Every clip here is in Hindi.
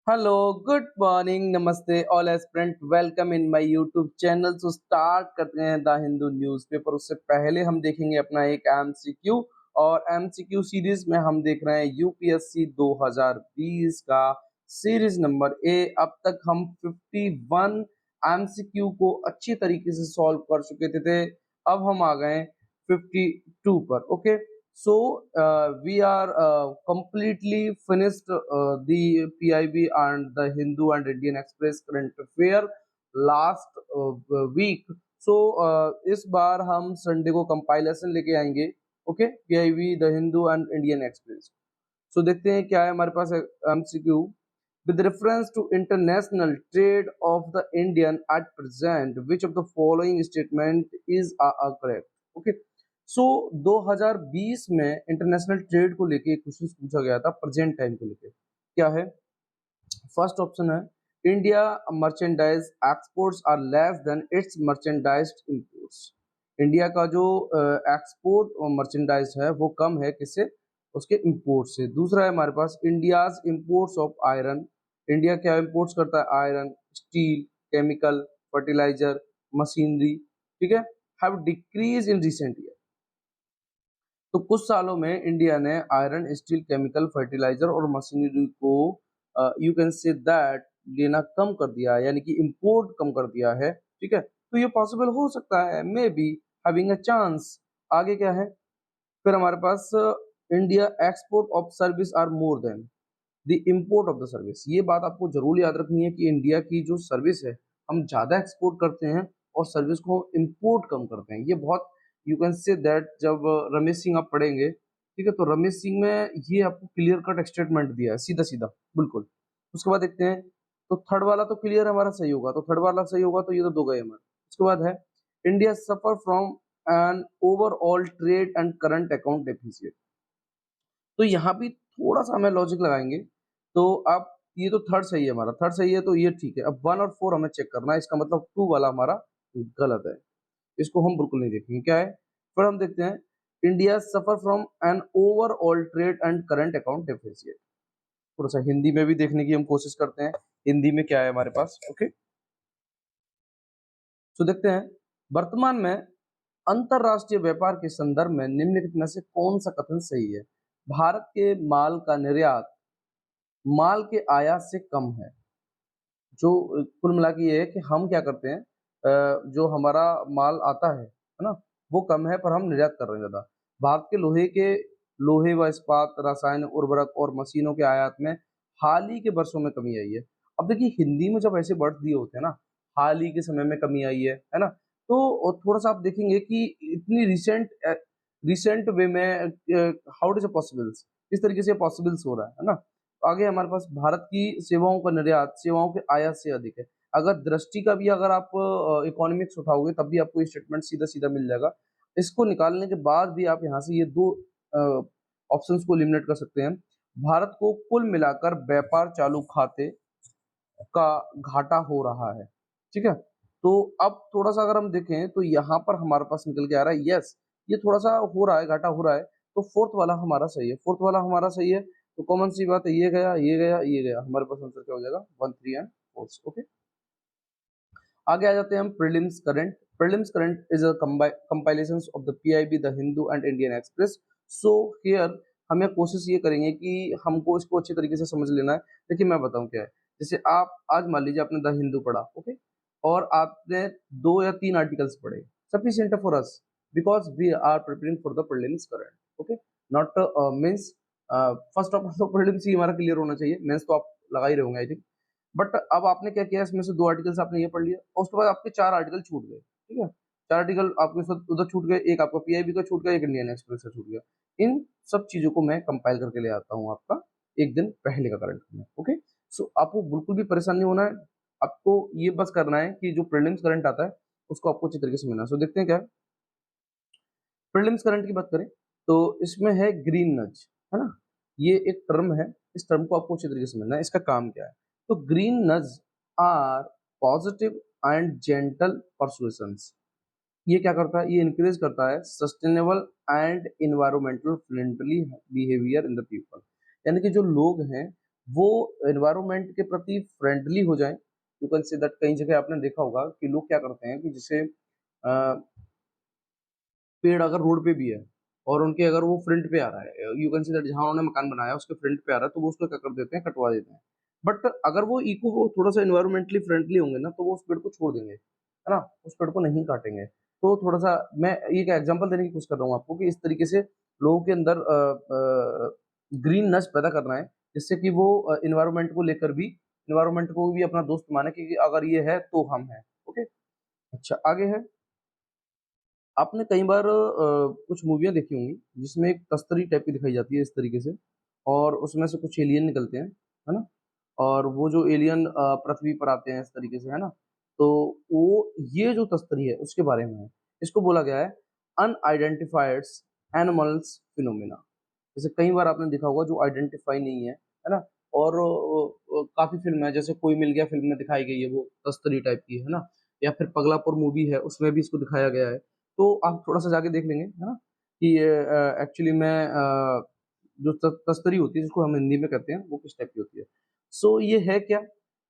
हेलो, गुड मॉर्निंग, नमस्ते all aspirant, welcome in my YouTube channel. So start करते हैं द हिंदू न्यूज़पेपर। उससे पहले हम देखेंगे अपना एक एमसीक्यू, और एमसीक्यू सीरीज में हम देख रहे हैं यूपीएससी 2020 का सीरीज नंबर ए। अब तक हम 51 एमसीक्यू को अच्छी तरीके से सॉल्व कर चुके थे। अब हम आ गए 52 पर। Okay, so we are completely finished the PIB and the Hindu and Indian Express current affair last week. So इस बार हम संडे को कंपाइलेशन लेके आएंगे। Okay, PIB the Hindu and Indian Express. So देखते हैं क्या है हमारे पास MCQ. With reference to international trade of the Indian at present, which of the following statement is correct? Okay, सो 2020 में इंटरनेशनल ट्रेड को लेके एक क्वेश्चन पूछा गया था प्रेजेंट टाइम को लेके। क्या है? फर्स्ट ऑप्शन है, India merchandise exports are less than its merchandised imports. India का जो एक्सपोर्ट और मर्चेंडाइज है वो कम है, किससे? उसके इंपोर्ट से। दूसरा है हमारे पास, India's imports of iron. India क्या इंपोर्ट्स करता है? Iron, steel, chemical, fertilizer, machinery, ठीक है, have decrease in recent year. तो कुछ सालों में इंडिया ने आयरन, स्टील, केमिकल, फर्टिलाइजर और मशीनरी को यू कैन से दैट लेना कम कर दिया है, यानी कि इंपोर्ट कम कर दिया है। ठीक है, तो ये पॉसिबल हो सकता है, maybe having a chance. आगे क्या है फिर हमारे पास? India export of service are more than the import of the service. ये बात आपको जरूर याद रखनी है कि इंडिया की जो सर्विस है हम ज्यादा एक्सपोर्ट करते हैं और सर्विस को इम्पोर्ट कम करते हैं। ये बहुत यू कैन से दैट जब रमेश सिंह आप पढ़ेंगे, ठीक है, तो रमेश सिंह में ये आपको क्लियर कट स्टेटमेंट दिया है, सीधा सीधा बिल्कुल। उसके बाद देखते हैं, तो थर्ड वाला तो क्लियर हमारा सही होगा, तो थर्ड वाला सही होगा, तो ये तो दो गए हमारे। उसके बाद है, India suffer from an overall trade and current account deficit. तो यहाँ भी थोड़ा सा हमें लॉजिक लगाएंगे। तो अब ये तो थर्ड सही है हमारा, थर्ड सही है तो ये ठीक है। अब 1 और 4 हमें चेक करना है, इसका मतलब 2 वाला हमारा गलत है, इसको हम बिल्कुल नहीं देखेंगे। क्या है फिर? हम देखते हैं, India suffer from an overall trade and current account deficit. थोड़ा सा हिंदी में भी देखने की हम कोशिश करते हैं, हिंदी में क्या है हमारे पास। ओके, तो देखते हैं, वर्तमान में अंतरराष्ट्रीय व्यापार के संदर्भ में निम्नलिखित में से कौन सा कथन सही है? भारत के माल का निर्यात माल के आयात से कम है। जो कुल मिला के ये है कि हम क्या करते हैं, जो हमारा माल आता है ना, वो कम है पर हम निर्यात कर रहे हैं ज्यादा। भारत के लोहे व इस्पात, रसायन, उर्वरक और मशीनों के आयात में हाल ही के वर्षों में कमी आई है। अब देखिए, हिंदी में जब ऐसे वर्ड दिए होते हैं ना, हाल ही के समय में कमी आई है ना, तो थोड़ा सा आप देखेंगे कि इतनी रिसेंट रिसेंट वे में हाउ इज पॉसिबल, किस तरीके से पॉसिबल्स हो रहा है ना। आगे हमारे पास, भारत की सेवाओं का निर्यात सेवाओं के आयात से अधिक है। अगर दृष्टि का भी अगर आप इकोनॉमिक्स उठाओगे तब भी आपको स्टेटमेंट सीधा सीधा मिल जाएगा। इसको निकालने के बाद भी आप यहाँ से ये दो ऑप्शंस को एलिमिनेट कर सकते हैं। भारत को कुल मिलाकर व्यापार चालू खाते का घाटा हो रहा है। ठीक है, तो अब थोड़ा सा अगर हम देखें तो यहाँ पर हमारे पास निकल के आ रहा है, यस ये थोड़ा सा हो रहा है, घाटा हो रहा है। तो फोर्थ वाला हमारा सही है, फोर्थ वाला हमारा सही है। तो कॉमन सी बात है, ये गया, ये गया, ये गया, हमारे पास आंसर क्या हो जाएगा? 1, 3 एंड 4। ओके, आगे आ जाते हैं हम prelims current. Prelims current is a compilation of the PIB, the Hindu and Indian Express. So here हमें कोशिश ये करेंगे कि हमको इसको अच्छे तरीके से समझ लेना है। देखिए मैं बताऊं क्या है। जैसे आप आज मान लीजिए आपने द हिंदू पढ़ा, ओके, और आपने 2 या 3 आर्टिकल्स पढ़े, sufficient for us because we are preparing for the prelims current. Okay, not means first of all तो प्रीलिम्स ही हमारा क्लियर होना चाहिए, मेंस तो आप लगा ही रहे होंगे आई थिंक। बट अब आपने क्या किया, इसमें से 2 आर्टिकल्स आपने ये पढ़ लिया और उसके बाद आपके 4 आर्टिकल छूट गए। ठीक है, 4 आर्टिकल आपके साथ उधर छूट गए, एक आपका पीआईबी का छूट गया, एक इंडियन एक्सप्रेस का छूट गया। इन सब चीजों को मैं कंपाइल करके ले आता हूँ आपका एक दिन पहले का करंट में। ओके, सो आपको बिल्कुल भी परेशान नहीं होना है, आपको ये बस करना है कि जो प्रीलिम्स करंट आता है उसको आपको अच्छी तरीके से मिलना है। सो देखते हैं क्या है प्रीलिम्स करंट की बात करें, तो इसमें है ग्रीन नज, है ना, ये एक टर्म है, इस टर्म को आपको अच्छी तरीके से समझना है, इसका काम क्या है। तो ग्रीन नज आर पॉजिटिव एंड जेंटल परसुएशंस। ये क्या करता है? ये इंक्रेज करता है sustainable and environmental friendly behaviour in the people. यानी कि जो लोग हैं वो एनवायरनमेंट के प्रति फ्रेंडली हो जाएं। यू कैन से दैट कई जगह आपने देखा होगा कि लोग क्या करते हैं कि जैसे पेड़ अगर रोड पे भी है और उनके अगर वो फ्रंट पे आ रहा है, यू कैन से दैट जहाँ उन्होंने मकान बनाया उसके फ्रंट पे आ रहा है, तो वो उसको क्या कर देते हैं, कटवा देते हैं। बट अगर वो इको वो थोड़ा सा एनवायरमेंटली फ्रेंडली होंगे ना, तो वो उस पेड़ को छोड़ देंगे, है ना, उस पेड़ को नहीं काटेंगे। तो थोड़ा सा मैं एक एग्जांपल देने की कोशिश कर रहा हूँ आपको कि इस तरीके से लोगों के अंदर ग्रीननेस पैदा करना है, जिससे कि वो एनवायरमेंट को लेकर भी एनवायरमेंट को भी अपना दोस्त माने कि अगर ये है तो हम हैं। ओके। अच्छा, आगे है, आपने कई बार कुछ मूवियाँ देखी होंगी जिसमें एक तस्तरी टाइप की दिखाई जाती है इस तरीके से, और उसमें से कुछ एलियन निकलते हैं, है ना? और वो जो एलियन पृथ्वी पर आते हैं इस तरीके से, है ना? तो वो ये जो तस्तरी है उसके बारे में है। इसको बोला गया है अनआइडेंटिफाइड एनिमल्स फिनोमेना। जैसे कई बार आपने देखा होगा जो आइडेंटिफाई नहीं है ना? और काफ़ी फ़िल्म है, जैसे कोई मिल गया फ़िल्म में दिखाई गई है, वो तस्तरी टाइप की है ना? या फिर पगलापुर मूवी है, उसमें भी इसको दिखाया गया है। तो आप थोड़ा-सा जाके देख लेंगे, है ना? कि ये एक्चुअली में जो तस्तरी होती है जिसको हम हिंदी में कहते हैं, वो किस टाइप की होती है। सो ये है क्या?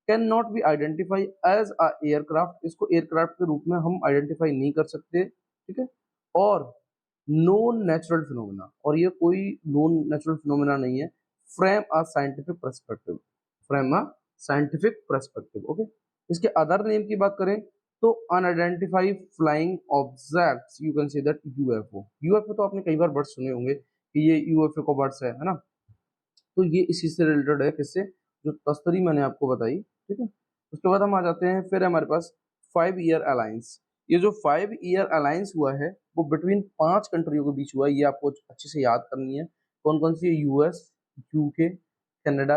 Can not be identify as a aircraft, इसको एयरक्राफ्ट के रूप में हम आइडेंटिफाई नहीं कर सकते, ठीक है? और नोन नेचुरल फिनोमेना, और ये कोई नोन नेचुरल फिनोमेना नहीं है, from a scientific perspective, from a scientific perspective. Okay. इसके अदर नेम की बात करें तो unidentified flying objects, you can say that UFO. UFO तो आपने कई बार वर्ड सुने होंगे कि ये यूएफओ का वर्ड्स है ना? तो ये इसी से रिलेटेड है, किससे, जो तस्तरी मैंने आपको बताई, ठीक है। उसके बाद हम आ जाते हैं, फिर हमारे पास 5 ईयर अलायंस। ये जो 5 ईयर अलायंस हुआ है वो बिटवीन 5 कंट्रियों के बीच हुआ है, ये आपको अच्छे से याद करनी है। कौन कौन सी है? US, UK, Canada,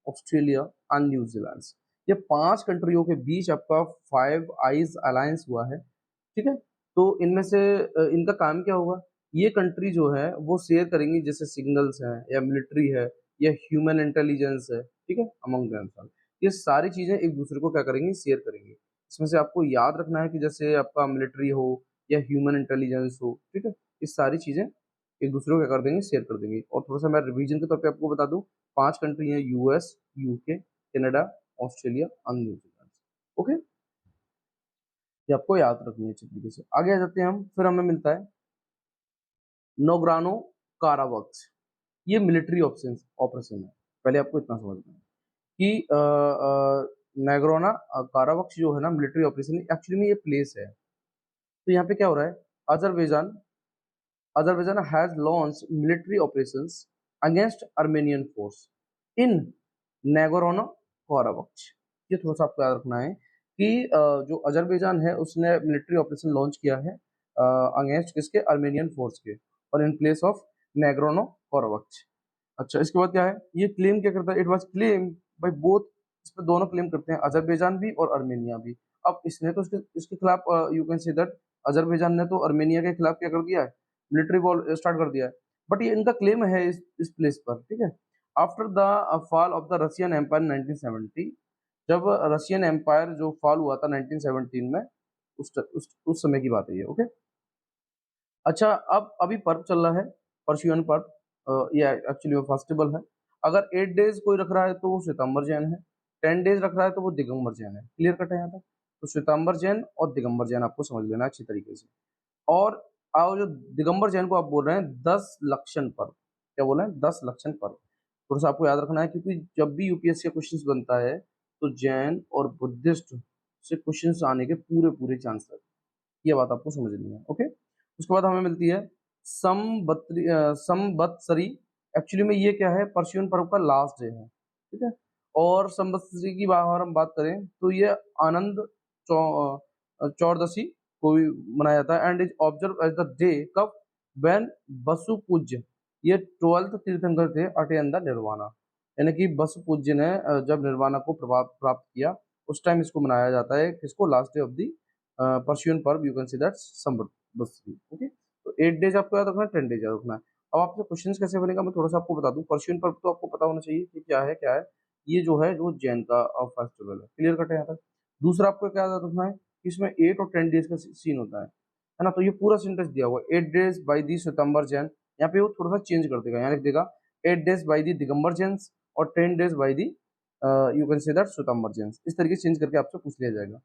Australia and New Zealand. ये 5 कंट्रियों के बीच आपका 5 आइज अलायंस हुआ है, ठीक है। तो इनमें से इनका काम क्या होगा? ये कंट्री जो है वो शेयर करेंगी, जैसे सिग्नल्स हैं या मिलिट्री है या ह्यूमन इंटेलिजेंस है, ठीक है, अमंग देमसेल्फ। ये सारी चीजें एक दूसरे को क्या करेंगी? शेयर करेंगी। इसमें से आपको याद रखना है कि जैसे आपका मिलिट्री हो या ह्यूमन इंटेलिजेंस हो, ठीक है, ये सारी चीजें एक दूसरे को क्या कर देंगे? शेयर कर देंगे। और थोड़ा सा मैं रिवीजन के तौर पे आपको बता दूं, 5 कंट्री हैं, यूएस, यूके, कनाडा, ऑस्ट्रेलिया और न्यूजीलैंड। ओके, ये आपको याद रखनी है अच्छी तरीके से। आगे आ जाते हैं हम, फिर हमें मिलता है नोग्रानो कारावक्स। ये मिलिट्री ऑप्शन ऑपरेशन है, पहले आपको इतना समझना है कि नैग्रोना कारावक्स जो है ना मिलिट्री ऑपरेशन, एक्चुअली में ये प्लेस है। तो यहाँ पे क्या हो रहा है? Azerbaijan Azerbaijan has launch military operations against Armenian force in Nagorno Karabakh. ये थोड़ा सा आपको याद रखना है कि जो अजरबैजान है उसने मिलिट्री ऑपरेशन लॉन्च किया है अगेंस्ट किसके? अर्मेनियन फोर्स के, और इन प्लेस ऑफ नैग्रोनो काराबक्च। अच्छा, इसके बाद क्या है? ये क्लेम क्या करता है? It was claim by both, इस पे दोनों क्लेम करते हैं, अजरबैजान भी और अर्मेनिया भी। अब इसने तो इसके खिलाफ, you can say that Azerbaijan ने तो अर्मेनिया के खिलाफ क्या कर दिया है? मिलिट्री वॉर स्टार्ट कर दिया है। बट ये इनका क्लेम है इस प्लेस पर, ठीक है। After the fall of the Russian empire 1970, जब रशियन एम्पायर जो फॉल हुआ था 1917 में, उस समय की बात है ये। ओके। अच्छा, अब अभी पर्व चल रहा है, परशुराम पर्व, ये एक्चुअली वो फेस्टिवल है। अगर 8 डेज कोई रख रहा है तो वो श्वेतांबर जैन है, 10 डेज रख रहा है तो वो दिगंबर जैन है। क्लियर कट है यहाँ तक? तो श्वेतांबर जैन और दिगंबर जैन आपको समझ लेना अच्छी तरीके से। और आओ, जो दिगंबर जैन को आप बोल रहे हैं 10 लक्षण पर्व, क्या बोल रहे हैं? 10 लक्षण पर्व। थोड़ा सा आपको याद रखना है, क्योंकि जब भी यूपीएससी का क्वेश्चन बनता है तो जैन और बुद्धिस्ट से क्वेश्चन आने के पूरे पूरे चांस रहते हैं। ये बात आपको समझनी है। ओके। उसके बाद हमें मिलती है संवत्सरी। एक्चुअली में ये क्या है? परशुराम पर्व का लास्ट डे है, ठीक है। और संवत्सरी की बात हम बात करें तो ये आनंद चौदसी को भी मनाया जाता है, and is observe as the day कब? व्हेन बसु पूज्य, ये 12th तीर्थंकर थे, अटेन द निर्वाणा। यानी कि बसु पूज्य ने जब निर्वाणा को प्राप्त किया, उस टाइम इसको मनाया जाता है, किसको? Last day of the Parshuram पर्व, you can see that Samvatsari. Okay. तो 8 डेज आपको याद रखना है, 10 डेज याद रखना है। अब आपसे क्वेश्चन कैसे बनेगा मैं थोड़ा सा आपको बता दूं। परशुराम पर्व तो आपको पता होना चाहिए कि क्या है। ये जो है जो जैन का फेस्टिवल है। क्लियर कट है यहाँ तक? दूसरा आपको क्या याद रखना है कि इसमें 8 और 10 डेज का सीन होता है ना? तो ये पूरा सेंटेंस दिया हुआ है, 8 days by the Shwetambar Jain. यहाँ पे वो थोड़ा सा चेंज कर देगा, यहाँ लिख देगा 8 डेज बाई दी दिगंबर जैन और 10 days by the you can say that Sutammergence। इस तरीके से चेंज करके आपसे पूछ लिया जाएगा।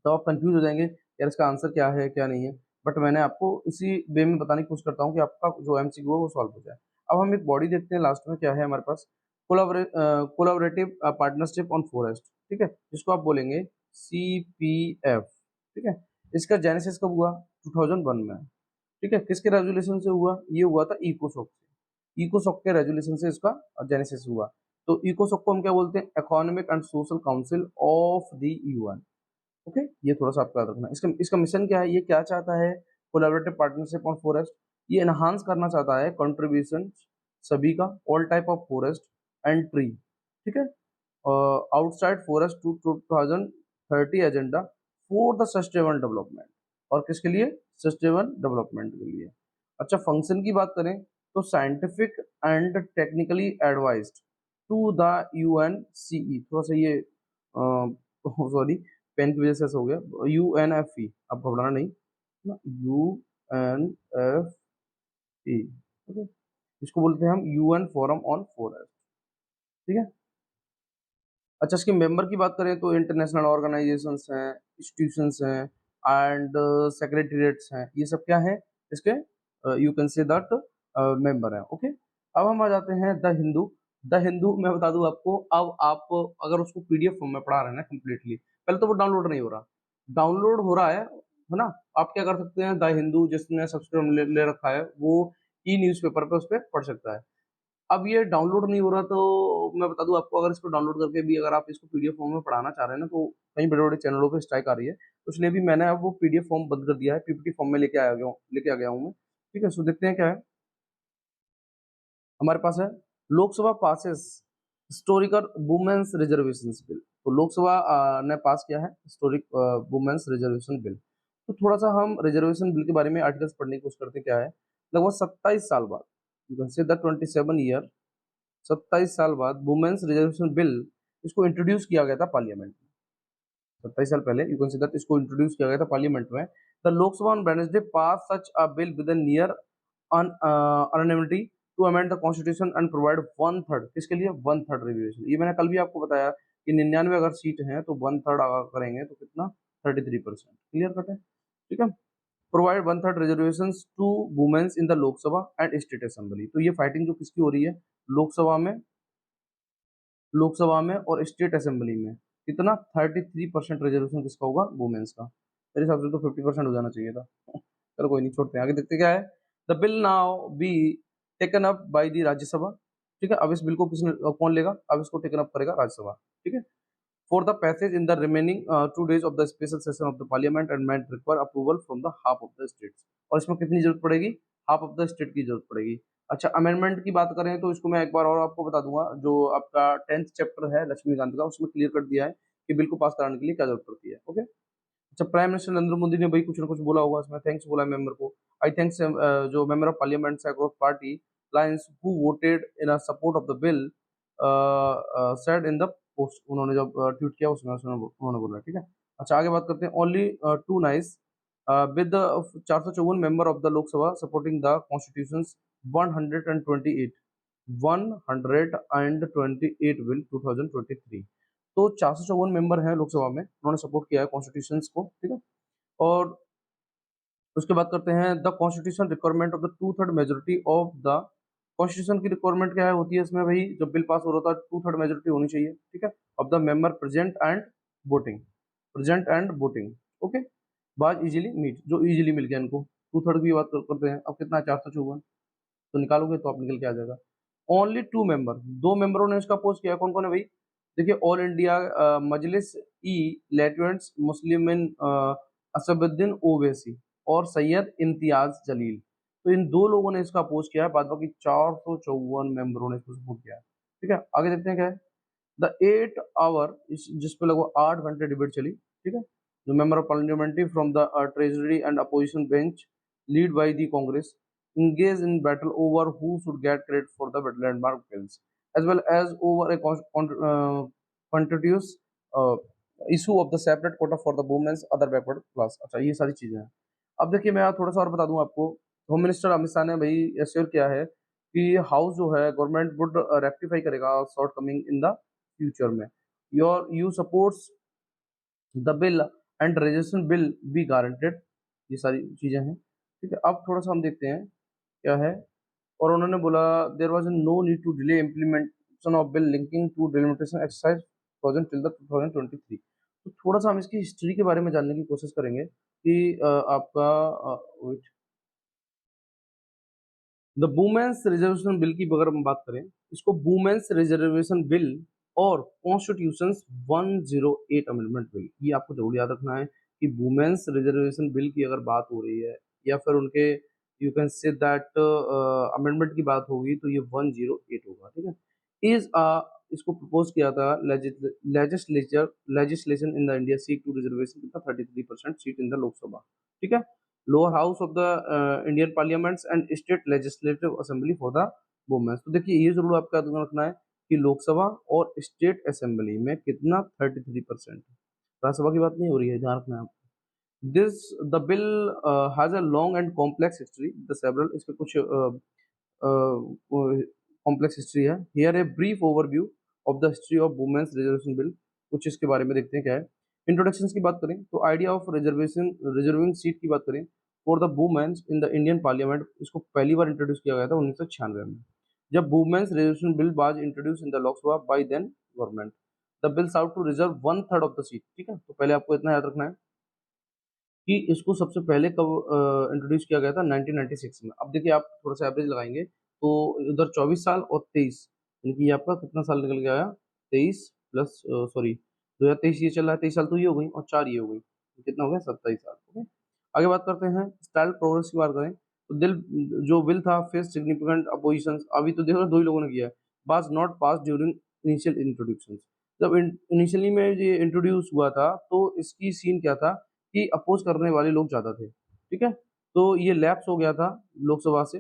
तो आप कंफ्यूज हो जाएंगे यार इसका आंसर क्या है क्या नहीं है, बट मैंने आपको इसी वे में बताने की कोशिश करता हूँ कि आपका जो एमसीक्यू है वो सॉल्व हो जाए। अब हम एक बॉडी देखते हैं लास्ट में क्या है हमारे पास, कोलाबोरेटिव पार्टनरशिप ऑन फॉरेस्ट, ठीक है, जिसको आप बोलेंगे CPF, ठीक है। इसका जेनेसिस कब हुआ? 2001 में, ठीक है। किसके रेजुलेशन से हुआ? ये हुआ था इकोसॉक से, इकोसॉक के रेजुलेशन से इसका जेनेसिस हुआ। तो इकोसॉक को हम क्या बोलते हैं? Economic and social council of the UN, okay. ये थोड़ा सा आपको याद रखना। इसका इसका मिशन क्या है? ये क्या चाहता है? कोलैबोरेटिव पार्टनरशिप ऑन फॉरेस्ट, ये एनहांस करना चाहता है कंट्रीब्यूशन सभी का, all type of forest and tree, ठीक है, outside forest to 2030 agenda for the sustainable development. और किसके लिए? सस्टेनेबल डेवलपमेंट के लिए। अच्छा, फंक्शन की बात करें तो scientific and technically advised to the UNCE, थोड़ा सा ये सॉरी पेन की वजह से ऐसा हो गया, UNFE, आप घबराना नहीं ना, UNFE, ओके। इसको बोलते हैं हम UN फोरम ऑन फॉरेस्ट, ठीक है। अच्छा, इसके मेंबर की बात करें तो इंटरनेशनल ऑर्गेनाइजेशंस हैं, इंस्टीट्यूशंस हैं एंड सेक्रेटरीट्स हैं, ये सब क्या है इसके, you can say that member है, ओके। अब हम आ जाते हैं द हिंदू। द हिंदू मैं बता दूं आपको, अब आप अगर उसको PDF फॉर्म में पढ़ा रहे हैं ना कंप्लीटली, पहले तो वो डाउनलोड नहीं हो रहा, डाउनलोड हो रहा है ना। आप क्या कर सकते हैं, द हिंदू जिसने सब्सक्राइब ले रखा है वो न्यूज़पेपर पे उस पर पढ़ सकता है। अब ये डाउनलोड नहीं हो रहा, तो मैं बता दूं आपको, अगर इसको डाउनलोड करके भी अगर आप इसको PDF फॉर्म में पढ़ाना चाह रहे हैं ना, तो कई बड़े बड़े चैनलों पे स्ट्राइक आ रही है, तो इसलिए भी मैंने अब वो PDF फॉर्म बंद कर दिया है, PPT फॉर्म में लेके आ गया हूँ मैं, ठीक है। सो देखते हैं क्या है हमारे पास है। Lok Sabha passes historical women's reservation bill. तो लोकसभा ने पास किया है हिस्टोरिक वुमेन्स रिजर्वेशन बिल। तो थोड़ा सा हम रिजर्वेशन बिल के बारे में आर्टिकल्स पढ़ने की कोशिश करते हैं। क्या है? लगभग 27 साल बाद, you can say the 27 year, 27 साल बाद वुमेन्स रिजर्वेशन बिल इसको इंट्रोड्यूस किया गया था पार्लियामेंट में। 27 साल पहले यू कैन सी दैट इसको इंट्रोड्यूस किया गया था पार्लियामेंट में। The Lok Sabha on Wednesday pass such a bill within near unanimity to amend the constitution and provide one third, किसके लिए? One third reservation. ये मैंने कल भी आपको बताया कि 99 अगर सीट है तो वन थर्ड अगर करेंगे तो कितना? 33%। क्लियर कट है, ठीक है। Provide one third reservation to women's in the Lok Sabha and state assembly. तो ये फाइटिंग जो किसकी हो रही है? लोकसभा में, लोकसभा में और स्टेट असेंबली में। कितना? 33% रिजर्वेशन किसका होगा? वुमेन्स का। मेरे हिसाब से तो 50% हो जाना चाहिए था। चलो कोई नहीं, छोड़ते हैं, आगे देखते क्या है। The bill now be taken up by the Rajya Sabha, ठीक है। अब इस बिल को किसने कौन लेगा? अब इसको टेकन अप करेगा राज्यसभा, ठीक है। For the passage in the remaining 2 days of the special session of the parliament and might require approval from the half of the states. और इसमें कितनी जरूरत पड़ेगी? हाफ ऑफ द स्टेट की जरूरत पड़ेगी। अच्छा, अमेंडमेंट की बात करें तो इसको मैं एक बार और आपको बता दूंगा, जो आपका 10th चैप्टर है लक्ष्मीकांत का, उसमें क्लियर कर दिया है कि बिल को पास कराने के लिए क्या जरूरत पड़ती है, ओके। अच्छा, प्राइम मिनिस्टर नरेंद्र मोदी ने भाई कुछ ना कुछ बोला होगा इसमें, थैंक्स बोला है मेंबर को। आई थैंक्स जो member of parliament across party lines who voted in support of the bill said in the post. उन्होंने जब ट्वीट किया उसमें उन्होंने बोला, ठीक है। अच्छा, आगे बात करते हैं। Only two nays with 454 member of the Lok Sabha supporting the constitution 128 128 bill 2023। तो 454 मेंबर हैं लोकसभा में, उन्होंने सपोर्ट किया है कॉन्स्टिट्यूशन को, ठीक है। और उसके बाद करते हैं the constitution requirement of the two third majority of the. Constitution की रिक्वायरमेंट क्या है होती है इसमें भाई? जब बिल पास हो रहा था टू थर्ड मेजोरिटी होनी चाहिए, ठीक है, of the member present and voting, present and voting, okay. बात इजीली मीट, जो इजीली मिल गया इनको। टू थर्ड की बात करते हैं। अब कितना है? 454, तो निकालोगे तो आप निकल के आ जाएगा। ओनली टू मेंबर, दो मेंबरों ने इसका अपोज किया। कौन कौन है भाई? देखिए, ऑल इंडिया मजलिस ई लेटेंट्स मुस्लिम असदुद्दीन ओवैसी और सैयद इम्तियाज जलील। तो इन दो लोगों ने इसका अपोज किया है, बाद बाकी 454 मेंबरों ने इसको सपोर्ट किया है, ठीक है। आगे देखते हैं क्या है। द 8 आवर, जिसपे लगभग 8 घंटे डिबेट चली, ठीक है। जो member of parliamentary from the treasury and opposition bench lead by the Congress engaged in battle over who should get credit for the landmark bills, as well as over a contentious uh, issue of the separate quota for the women's other backward class। अच्छा, ये सारी चीजें हैं। अब देखिए, मैं थोड़ा सा और बता दूं आपको। होम मिनिस्टर अमित शाह ने भाई एश्योर किया है कि हाउस जो है गवर्नमेंट वुड रेक्टिफाई करेगा shortcoming in the future में। Your you supports the bill and registration bill be guaranteed, ये सारी चीजें हैं। ठीक है, अब थोड़ा सा हम देखते हैं क्या है। और उन्होंने बोला there was no need to delay implementation of bill linking to delimitation exercise 2000 till the 2023। तो थोड़ा सा हम इसकी हिस्ट्री के बारे में जानने की कोशिश करेंगे कि आपका wait, the women's reservation bill की अगर हम बात करें, इसको वुमेन्स रिजर्वेशन बिल और कॉन्स्टिट्यूशन 108 अमेंडमेंट बिल, ये आपको जरूर याद रखना है कि वुमेन्स रिजर्वेशन बिल की अगर बात हो रही है या फिर उनके you can say that amendment की बात होगी तो ये 108 होगा। ठीक है, इसको प्रपोज किया था legislation in the India seek to reservation कितना 33% सीट इन द लोकसभा। ठीक है, lower house of the Indian parliaments and state legislative assembly for the women's. तो देखिए ये जरूर आपका ध्यान रखना है कि लोकसभा और स्टेट असेंबली में कितना 33%। राज्यसभा की बात नहीं हो रही है, ध्यान रखना है आपको। This the bill has a long and complex history the several, इसके कुछ कॉम्प्लेक्स हिस्ट्री है। Here a brief overview of the history of women's reservation bill, कुछ इसके बारे में देखते हैं क्या है। इंट्रोडक्शन की बात करें तो idea of reservation reserving seat की बात करें for the women's in the Indian parliament, इसको पहली बार इंट्रोड्यूस किया गया था 1996 में, जब women's reservation bill was introduced in the Lok Sabha by then government. The bill sought to reserve 1/3 of the seat. ठीक है, तो पहले आपको इतना याद रखना है कि इसको सबसे पहले कब इंट्रोड्यूस किया गया था 1996 में। अब देखिए आप थोड़ा सा एवरेज लगाएंगे तो उधर 24 साल और 23, यानी कि ये आपका कितना साल निकल के आया 23 प्लस सॉरी 2023 ये चल रहा है, 23 साल तो ये हो गई और 4 ये हो गई, तो कितना हो गया 27 साल। ओके, आगे बात करते हैं स्टाइल प्रोग्रेस की बात करें तो दिल जो बिल था फेस सिग्निफिकेंट अपोजिशन, अभी तो देखो दो ही लोगों ने किया है, was not pass during initial introduction. जब इनिशियली में ये इंट्रोड्यूस हुआ था तो इसकी सीन क्या था कि अपोज करने वाले लोग ज्यादा थे। ठीक है, तो ये लैप्स हो गया था लोकसभा से,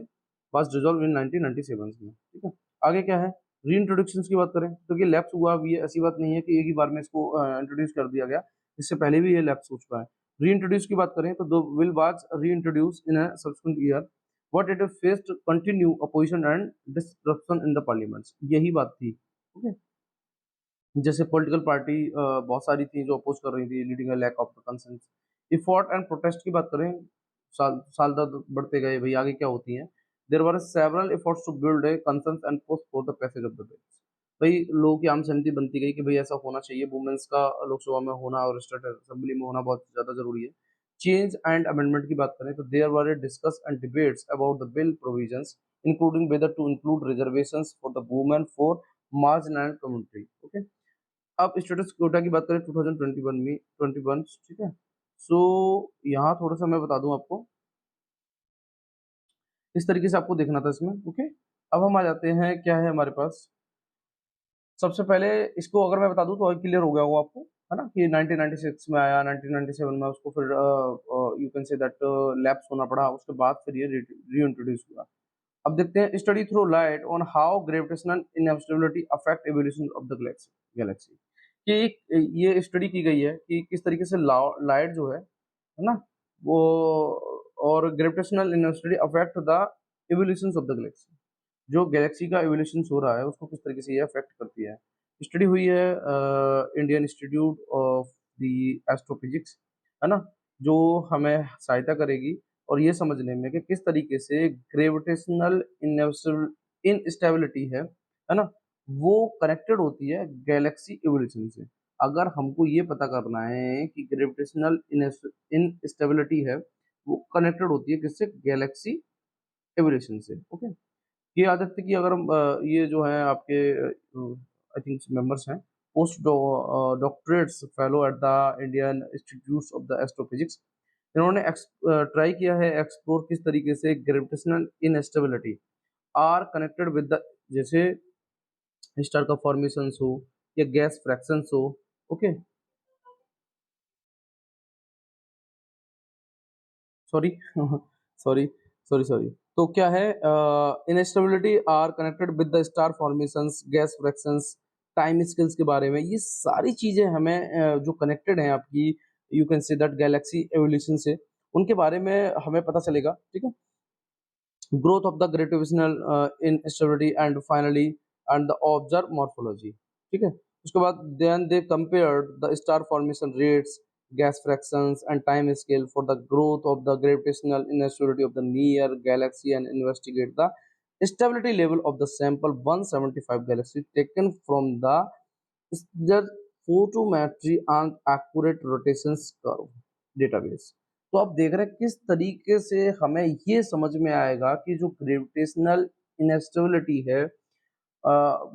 वाज डिसॉल्व इन 1997 में। ठीक है, आगे क्या है री इंट्रोडक्शन की बात करें तो ये लैप्स हुआ भी है, ऐसी बात नहीं है कि एक ही बार में इसको इंट्रोड्यूस कर दिया गया, इससे पहले भी ये लैप्स हो चुका है। री इंट्रोड्यूस की बात करें तो दो विल वाज री introduce in a subsequent year what it faced continue opposition and disruption in the parliament, यही बात थी। ओके, जैसे पॉलिटिकल पार्टी बहुत सारी थी जो अपोज कर रही थी leading a lack of the consensus. Effort and protest की बात करें, साल साल दर बढ़ते गए भाई, आगे क्या होती हैं। There were several efforts to build a consensus and push for the passage of the bill. भाई लोगों की आम सहमति बनती गई कि भाई ऐसा होना चाहिए, वुमेन्स का लोकसभा में होना और स्टेट असेंबली में होना बहुत ज्यादा जरूरी है। चेंज एंड अमेंडमेंट की बात करें तो there were discuss and debates about the bill provisions including whether to include reservations for the women for marginal community. Okay, अब स्टेटस कोटा की बात करें 2021 में 21, ठीक है। सो यहाँ थोड़ा सा मैं बता दूं आपको, इस तरीके से आपको देखना था इसमें। ओके, अब हम आ जाते हैं क्या है हमारे पास। सबसे पहले इसको अगर मैं बता दूं तो क्लियर हो गया होगा आपको, है ना, कि 1996 में आया, 1997 में उसको फिर you can say that lapse होना पड़ा, उसके बाद फिर ये री इंट्रोड्यूस हुआ। अब देखते हैं study throw light on how gravitational instability affect evolution of the galaxy, कि ये स्टडी की गई है कि किस तरीके से लाइट जो है ना, वो और gravitational instability affect the evolution of the Galaxy, जो गैलेक्सी का एवोल्यूशन हो रहा है उसको किस तरीके से ये अफेक्ट करती है। स्टडी हुई है Indian institute of the astrophysics, है ना, जो हमें सहायता करेगी और ये समझने में कि किस तरीके से ग्रेविटेशनल इनस्टेबिलिटी है ना, वो कनेक्टेड होती है गैलेक्सी इवोल्यूशन से। अगर हमको ये पता करना है कि ग्रेविटेशनल इनस्टेबिलिटी है वो कनेक्टेड होती है किससे, गैलेक्सी इवोल्यूशन से। ओके, ये आदत है कि अगर हम ये जो है आपके आई थिंक मेंबर्स हैं post doctorates fellow at the Indian institute of the astrophysics, इन्होंने ट्राई किया है एक्सप्लोर किस तरीके से gravitational instability are connected with the, जैसे स्टार का फॉर्मेशन हो या गैस फ्रैक्शंस हो। Okay, sorry sorry sorry sorry, तो क्या है instability are connected with the star formations, gas fractions, time scales के बारे में, ये सारी चीजें हमें जो कनेक्टेड हैं आपकी you can say that Galaxy evolution से, उनके बारे में हमें पता चलेगा। ठीक है, growth of the gravitational instability, and finally and the observed morphology. ठीक है, उसके बाद then they compared the star formation rates, gas fractions and time scale for the growth of the gravitational instability of the near galaxy and investigate the stability level of the sample 175 galaxy taken from the photometry and accurate rotations curve database. तो आप देख रहे हैं किस तरीके से हमें ये समझ में आएगा कि जो ग्रेविटेशनल इनस्टेबिलिटी है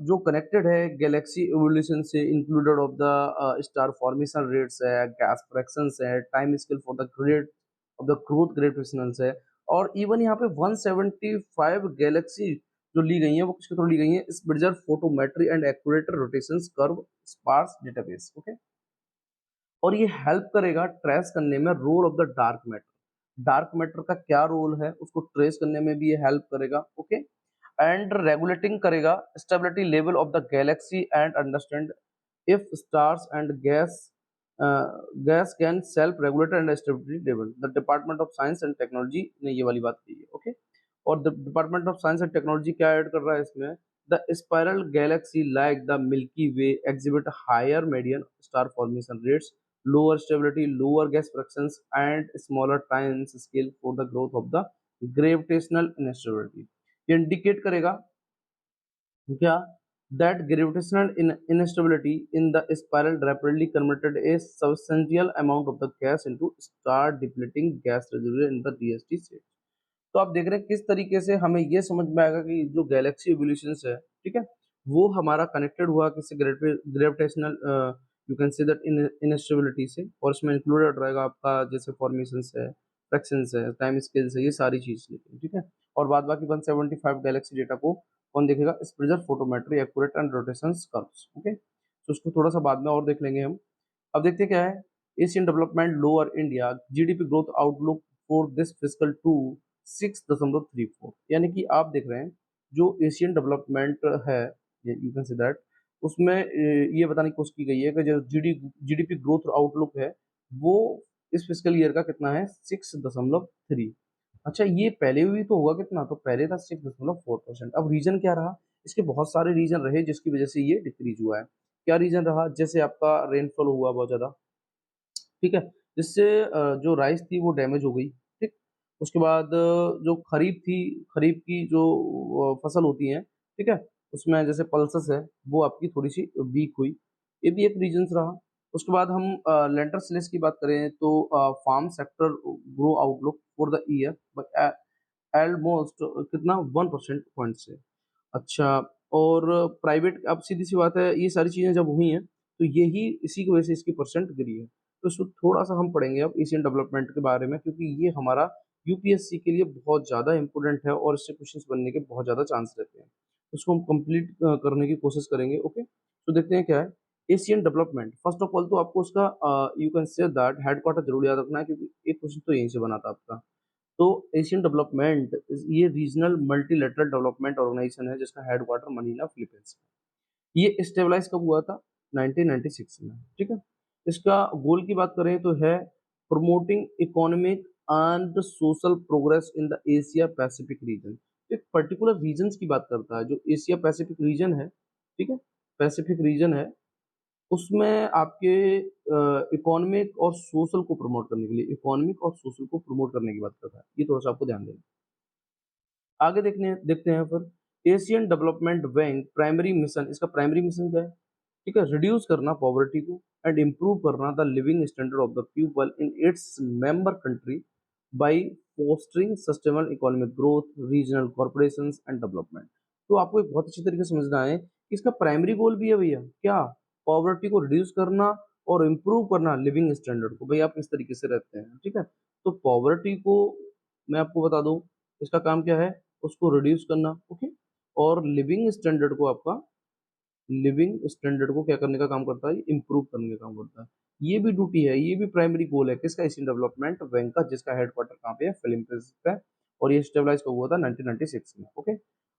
जो कनेक्टेड है गैलेक्सी एवोल्यूशन से, included of the star formation rates है, गैस फ्रैक्शंस है, time scale for the grade of the growth gravitationals है, और इवन यहाँ पे 175 गैलेक्सी जो ली गई है वो किसके थ्रू ली गई है, Spitzer photometry and accurate rotations curve sparse database. Okay, और ये हेल्प करेगा ट्रेस करने में role of the dark matter. Dark matter का क्या रोल है उसको ट्रेस करने में भी ये हेल्प करेगा। ओके, एंड रेगुलेटिंग करेगा stability level of the galaxy and understand if stars and gas can self regulate and stability level. The department of science and technology ने ये वाली बात की है। ओके, और the department of science and technology क्या ऐड कर रहा है इसमें, the spiral galaxy like the Milky Way exhibit higher median star formation rates, lower stability, lower gas fractions, and smaller time scale for the growth of the gravitational instability। ये इंडिकेट करेगा क्या, that gravitational instability in the spiral rapidly converted a substantial amount of the gas into star depleting gas residue in the DST state। तो आप देख रहे हैं किस तरीके से हमें ये समझ में आएगा कि जो गैलेक्सी एवोल्यूशंस है, ठीक है, वो हमारा कनेक्टेड हुआ किसी gravitational you can say that instability से, और इसमें इंक्लूडेड रहेगा आपका जैसे फॉर्मेशंस है, फ्रैक्शंस है, टाइम स्केल्स है, ये सारी चीज लेते हैं। ठीक है, और बाद बाकी 175 गैलेक्सी डेटा को कौन देखेगा, स्प्रिजर photometry accurate and rotations curves. Okay, तो उसको थोड़ा सा बाद में और देख लेंगे हम। अब देखते हैं क्या है, Asian development lower India GDP growth outlook for this physical to 6.34, यानी कि आप देख रहे हैं जो एशियन डेवलपमेंट है, यू कैन से दैट, उसमें ये बताने की कोशिश की गई है कि जो जीडीपी ग्रोथ आउटलुक है वो इस फिजिकल ईयर का कितना है, 6.3। अच्छा, ये पहले भी तो होगा कितना, तो पहले था 6.4%। अब रीजन क्या रहा, इसके बहुत सारे रीजन रहे जिसकी वजह से ये डिक्रीज हुआ है। क्या रीजन रहा, जैसे आपका रेनफॉल हुआ बहुत ज्यादा, ठीक है, जिससे जो राइस थी वो डैमेज हो गई। ठीक, उसके बाद जो खरीफ थी, खरीफ की जो फसल होती है, ठीक है, उसमें जैसे पल्सेस है वो आपकी थोड़ी सी वीक हुई, ये भी एक रीजन रहा। उसके बाद हम लेंटर स्लेस की बात करें तो farm sector grow outlook for the year almost कितना 1% पॉइंट से। अच्छा, और प्राइवेट, अब सीधी सी बात है ये सारी चीजें जब हुई हैं तो यही इसी की वजह से इसकी परसेंट गिरी है। तो इसको थोड़ा सा हम पढ़ेंगे अब एशियन डेवलपमेंट के बारे में, क्योंकि ये हमारा यूपीएससी के लिए बहुत ज़्यादा इंपॉर्टेंट है और इससे क्वेश्चंस बनने के बहुत ज़्यादा चांस रहते हैं। उसको हम कंप्लीट करने की कोशिश करेंगे। ओके, तो देखते हैं क्या है Asian development. First of all तो आपको उसका you can say that headquarter जरूर याद रखना है, क्योंकि एक क्वेश्चन तो यहीं से बना था आपका। तो एशियन डेवलपमेंट ये रीजनल मल्टीलेटरल डेवलपमेंट ऑर्गेनाइजेशन है जिसका हेडक्वार्टर मनीला फिलीपींस में। ये स्टेबलाइज कब हुआ था, 1996 में। ठीक है, इसका गोल की बात करें तो है promoting economic and social progress in the Asia Pacific reason. एक पर्टिकुलर रीजन की बात करता है, जो एशिया पैसिफिक रीजन है, ठीक है, पैसिफिक रीजन है, उसमें आपके इकोनॉमिक और सोशल को प्रमोट करने के लिए, इकोनॉमिक और सोशल को प्रमोट करने की बात करता है। ये थोड़ा सा आपको ध्यान देना। आगे देखते हैं फिर Asian development bank primary mission, इसका प्राइमरी मिशन क्या है, ठीक है, रिड्यूस करना पॉवर्टी को एंड इम्प्रूव करना the living standard of the people in its member country bye fostering sustainable economic growth, regional corporations and development. तो आपको एक बहुत अच्छी तरीके से समझना है कि इसका प्राइमरी गोल भी है भैया क्या, पॉवर्टी को रिड्यूस करना और इम्प्रूव करना लिविंग स्टैंडर्ड को, भाई आप किस तरीके से रहते हैं। ठीक है, तो पॉवर्टी को मैं आपको बता दूं इसका काम क्या है, उसको रिड्यूस करना। ओके, और लिविंग स्टैंडर्ड को आपका, लिविंग स्टैंडर्ड को क्या करने का काम करता है, इम्प्रूव करने का काम करता है। ये भी ड्यूटी है, ये भी प्राइमरी गोल है किसका, एशियन डेवलपमेंट बैंक का, जिसका हेडक्वार्टर कहाँ पे है, फिलीपींस पे, और ये स्टेबलाइज कब हुआ था, 1996 में। ओके,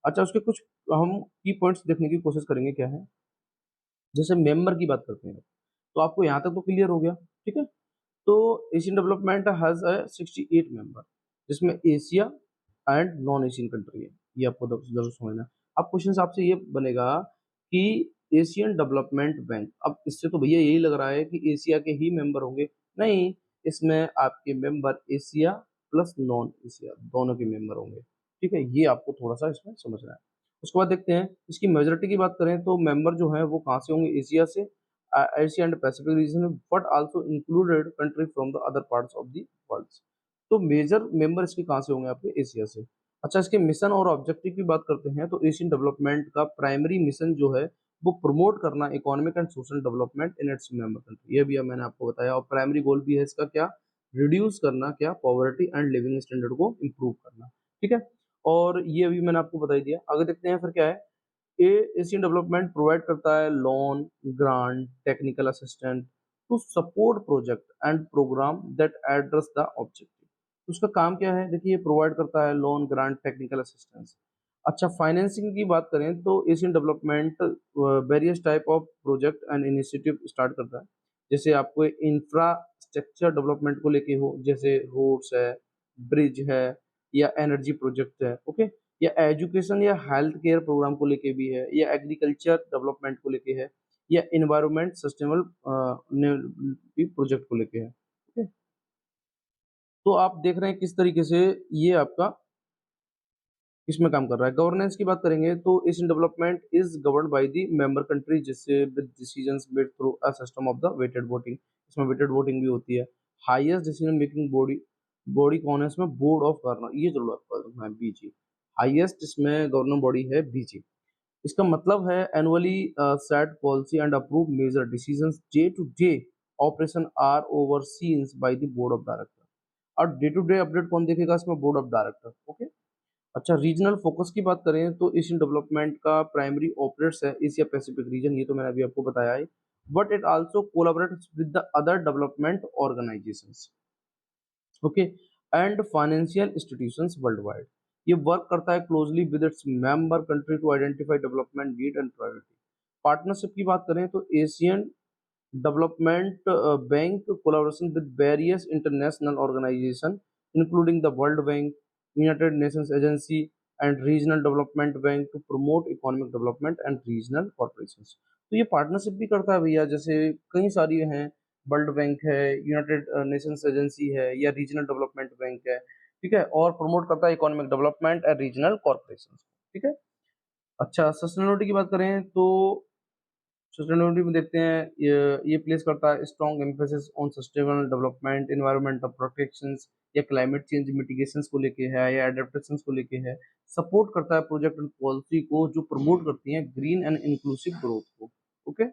अच्छा, उसके कुछ हम की पॉइंट्स देखने की कोशिश करेंगे क्या है। जैसे मेंबर की बात करते हैं तो आपको यहाँ तक तो क्लियर हो गया। ठीक है, तो एशियन डेवलपमेंट हैज 68 मेंबर, जिसमें Asia, and non Asian country है, ये आपको जरूर समझना है। अब क्वेश्चन आपसे ये बनेगा कि एशियन डेवलपमेंट बैंक, अब इससे तो भैया यही लग रहा है कि एशिया के ही मेंबर होंगे, नहीं, इसमें आपके member Asia plus non Asia दोनों के मेंबर होंगे, ठीक है, ये आपको थोड़ा सा इसमें समझना है। उसके बाद देखते हैं इसकी मेजोरिटी की बात करें तो मेंबर जो है वो कहाँ से होंगे, एशिया से, एशिया एंड पैसिफिक रीजन में, but also included country from the other parts of the world. तो मेजर मेंबर इसके कहाँ से होंगे, आपके एशिया से। अच्छा, इसके मिशन और ऑब्जेक्टिव की बात करते हैं तो एशियन डेवलपमेंट का प्राइमरी मिशन जो है वो प्रमोट करना economic and social development in its member country, ये भी अब मैंने आपको बताया। और प्राइमरी गोल भी है इसका क्या, रिड्यूस करना क्या, पॉवर्टी एंड लिविंग स्टैंडर्ड को इम्प्रूव करना, ठीक है। और ये अभी मैंने आपको बता ही दिया। आगे देखते हैं फिर क्या है। ये एशियन डेवलपमेंट प्रोवाइड करता है loan, grant, technical assistant to support project and program that address the objective. उसका काम क्या है, देखिए, ये प्रोवाइड करता है लोन, ग्रांट, टेक्निकल असिस्टेंस। अच्छा, फाइनेंसिंग की बात करें तो Asian development various type of project and initiative start करता है। जैसे आपको इंफ्रास्ट्रक्चर डेवलपमेंट को लेके हो, जैसे रोड्स है, ब्रिज है, या एनर्जी प्रोजेक्ट है, ओके, या एजुकेशन या हेल्थ केयर प्रोग्राम को लेके भी है, या एग्रीकल्चर डेवलपमेंट को लेके है, या इन्वायरमेंट सस्टेनेबल प्रोजेक्ट को लेके है, ठीक है। तो आप देख रहे हैं किस तरीके से ये आपका इसमें काम कर रहा है। गवर्नेंस की बात करेंगे तो Asian development is governed by the member country, जिससे with decisions made through a system of the weighted voting, इसमें वेटेड वोटिंग भी होती है। Highest decision making body body कौन है इसमें, बोर्ड ऑफ गवर्नर, ये जरूर आपको रखना है, बीजी। हाईएस्ट इसमें गवर्नर बॉडी है बीजी। इसका मतलब है annually set policy and approve major decisions, day to day operation are overseens by the board of director. और डे टू डे अपडेट कौन देखेगा इसमें, बोर्ड ऑफ डायरेक्टर, ओके। अच्छा, रीजनल फोकस की बात करें तो एशियन डेवलपमेंट का प्राइमरी ऑपरेट्स है एशिया पैसिफिक रीजन, ये तो मैंने अभी आपको बताया है, but it also कोलैबोरेट्स with the other development organizations, okay, and financial institutions world wide. ये वर्क करता है closely with its member country to identify development need and priority. Partnership की बात करें तो Asian development bank collaboration with various international organization including the world bank, United Nations agency and regional development bank to promote economic development and regional corporations. तो ये पार्टनरशिप भी करता है भैया, जैसे कई सारी हैं, वर्ल्ड बैंक है, यूनाइटेड नेशंस एजेंसी है, या रीजनल डेवलपमेंट बैंक है, ठीक है, और प्रमोट करता है economic development and regional corporations, ठीक है। अच्छा, सस्टेनेबिलिटी की बात करें तो सस्टेनेबिलिटी में देखते हैं ये प्लेस करता है strong emphasis on sustainable development, environmental protections, या क्लाइमेट चेंज मिटिगेशंस को लेके है, या एडेप्टेशंस को लेके है। सपोर्ट करता है प्रोजेक्ट एंड पॉलिसी को जो प्रमोट करती हैं ग्रीन एंड इंक्लूसिव ग्रोथ को, ओके।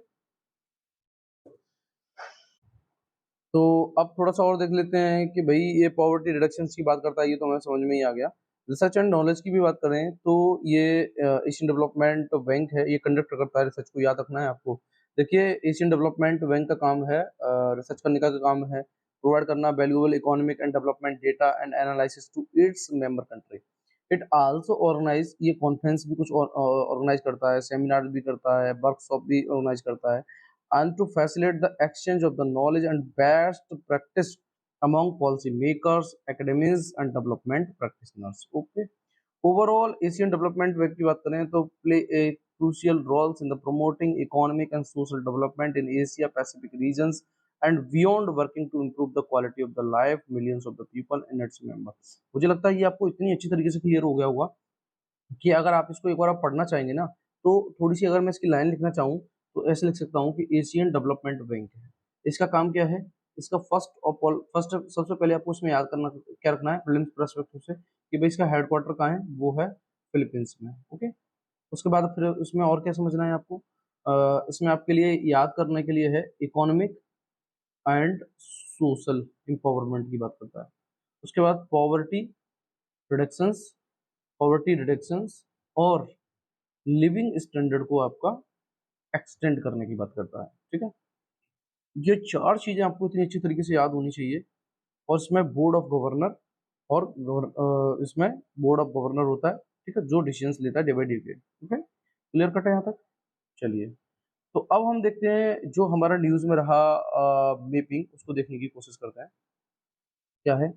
तो अब थोड़ा सा और देख लेते हैं कि भाई ये पॉवर्टी रिडक्शन की बात करता है, ये तो हमें समझ में ही आ गया। रिसर्च एंड नॉलेज की भी बात करें तो ये एशियन डेवलपमेंट बैंक है, ये कंडक्ट करता है रिसर्च को, याद रखना है आपको। देखिए, एशियन डेवलपमेंट बैंक का काम है रिसर्च करने का काम है, प्रोवाइड करना valuable economic and development data and analysis to its member country. It also organise, ये कॉन्फ्रेंस भी कुछ ऑर्गेनाइज करता है, सेमिनार भी करता है, वर्कशॉप भी ऑर्गेनाइज करता है, and to facilitate the exchange of the knowledge and best practice among policy makers, academics, and development practitioners. Okay. Overall, Asian Development Bank की बात करें तो play a crucial roles in the promoting economic and social development in Asia Pacific regions and beyond, working to improve the quality of the life millions of the people in its members. मुझे लगता है ये आपको इतनी अच्छी तरीके से क्लियर हो गया होगा कि अगर आप इसको एक बार आप पढ़ना चाहेंगे ना, तो थोड़ी सी अगर मैं इसकी लाइन लिखना चाहूँ तो ऐसे लिख सकता हूँ कि एशियन डेवलपमेंट बैंक है, इसका काम क्या है, इसका फर्स्ट सबसे पहले आपको इसमें याद करना क्या रखना है फिलिप्स पर्सपेक्टिव से, कि भाई इसका हेडक्वार्टर कहाँ है, वो है फिलीपींस में, ओके। उसके बाद फिर इसमें और क्या समझना है आपको, इसमें आपके लिए याद करने के लिए है इकोनॉमिक एंड सोशल एम्पावरमेंट की बात करता है। उसके बाद रिडक्शंस पॉवर्टी रिडक्शंस और लिविंग स्टैंडर्ड को आपका एक्सटेंड करने की बात करता है, ठीक है। ये चार चीजें आपको इतनी अच्छी तरीके से याद होनी चाहिए। और इसमें बोर्ड ऑफ गवर्नर और इसमें बोर्ड ऑफ गवर्नर होता है, ठीक है, जो डिसीजंस लेता है डे बाई डे के, ठीक है। क्लियर कट है यहाँ तक। चलिए, तो अब हम देखते हैं जो हमारा न्यूज में रहा मैपिंग, उसको देखने की कोशिश करते हैं क्या है।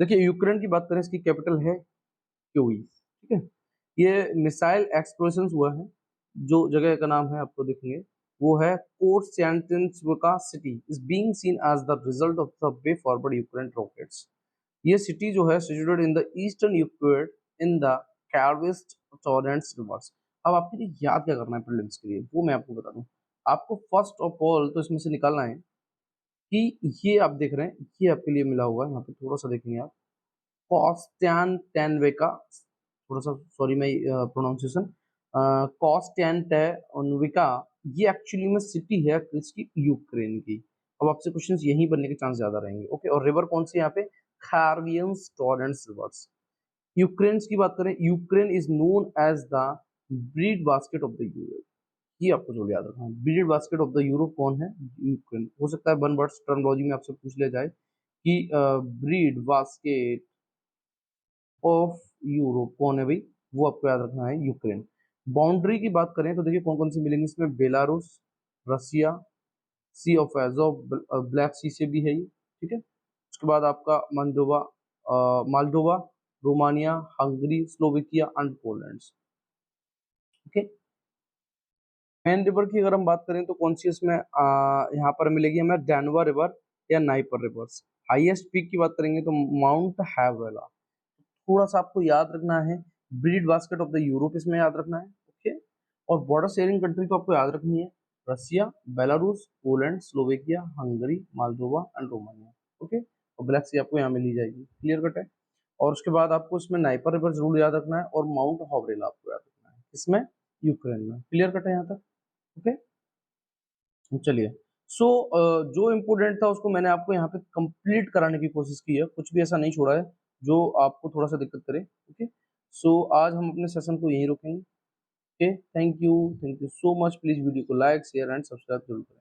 देखिए, यूक्रेन की बात करें, इसकी कैपिटल है क्यूई, ठीक है। ये मिसाइल एक्सप्लोजन हुआ है, जो जगह का नाम है आपको देखेंगे वो है Kostiantynivka city is being seen as the result of the way forward Ukraine rockets. ये सिटी जो है situated in the eastern Ukraine in the कैरविस्ट टॉरेंट्स रिवर्स। अब आपके लिए याद क्या करना है प्रीलिम्स के लिए, वो मैं आपको बता दूं। आपको फर्स्ट ऑफ ऑल तो इसमें से निकालना है कि ये आप देख रहे हैं, ये आपके लिए मिला हुआ है, यहाँ पे थोड़ा सा देखेंगे आप, कॉस्टैंटिनोविका, थोड़ा सा सॉरी मैं प्रोनाउंसिएशन, कॉस्टैंटिनोविका, ये एक्चुअली में सिटी है किसकी, यूक्रेन की। अब आपसे क्वेश्चंस यहीं बनने के चांस ज्यादा रहेंगे, ओके। और रिवर कौन सी है यहाँ पे, खारवियंस टॉरेंट्स रिवर्स। यूक्रेन की बात करें, Ukraine is known as the bread basket of the Europe. ये आपको जो याद रखना है, bread basket of the Europe कौन है, यूक्रेन। हो सकता है वन वर्ड्स टर्मिनोलॉजी में आपसे पूछ लिया जाए कि ब्रीड बास्केट ऑफ यूरोप कौन है भाई, वो आपको याद रखना है, यूक्रेन। बाउंड्री की बात करें तो देखिए कौन कौन सी मिलेंगी इसमें, Belarus, Russia, sea of Azov, black sea से भी है ये, ठीक है। उसके बाद आपका Moldova, Romania, Hungary, Slovakia and Poland, okay. Main river की अगर हम बात करें तो कौन सी इसमें यहाँ पर मिलेगी हमें, डैनवा रिवर या नाइपर रिवर्स। हाईएस्ट पीक की बात करेंगे तो माउंट हैवरेला। थोड़ा सा आपको याद रखना है, bread basket of the Europe इसमें याद रखना है, ओके। और बॉर्डर शेयरिंग कंट्री तो आपको याद रखनी है, Russia, Belarus, Poland, Slovakia, Hungary, Moldova and Romania, okay. और ब्लैक सी आपको यहाँ में ली जाएगी, क्लियर कट है। और उसके बाद आपको इसमें नाइपर रिवर जरूर याद रखना है और माउंट हावरेला आपको याद रखना है, इसमें यूक्रेन में, क्लियर कट है यहाँ तक, ओके। चलिए, सो जो इम्पोर्टेंट था उसको मैंने आपको यहाँ पे कंप्लीट कराने की कोशिश की है, कुछ भी ऐसा नहीं छोड़ा है जो आपको थोड़ा सा दिक्कत करे, ओके। सो आज हम अपने सेशन को यहीं रोकेंगे, okay. Thank you so much. Please video को लाइक शेयर एंड सब्सक्राइब जरूर करें।